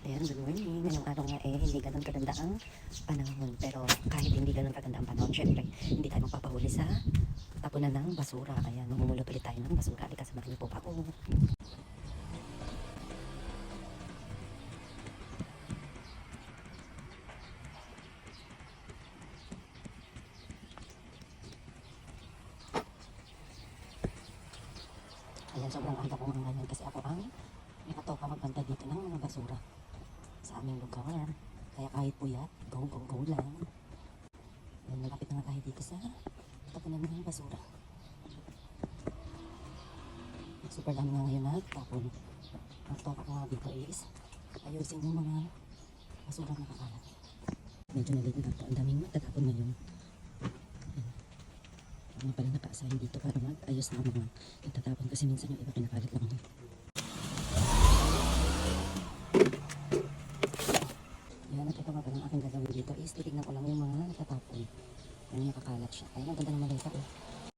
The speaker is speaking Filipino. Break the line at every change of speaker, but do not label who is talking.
Ayan, good morning. Ngayong araw nga hindi ganun kaganda ang panahon. Pero kahit hindi ganun kaganda ang panahon, syempre, hindi tayo magpapahuli sa tapunan ng basura. Ayan, mamumulot ulit tayo ng basura. Halika, samahan niyo po ako. Ayan, sobrang aga ko nga ngayon kasi ako ang nakatoka magbantay dito ng mga basura sa aming lugar. Kaya kahit puyat, go, go, go lang. Ayan, malapit na nga tayo dito sa tapunan ng basura. Super dami nga ngayon tapon. Ang toka ko nga dito is ayusin yung mga basura na kakalat. Medyo nalit na ito. Ang daming matatapon ngayon. Mga pala naka-assign dito para mag-ayos na mga natatapon kasi minsan yung iba kinakalit lang. Yan, at ito nga pala ang aking gagawin dito is titignan ko lang yung mga natatapon. Yung nakakalat siya. Ayun, ang ganda ng malita ko.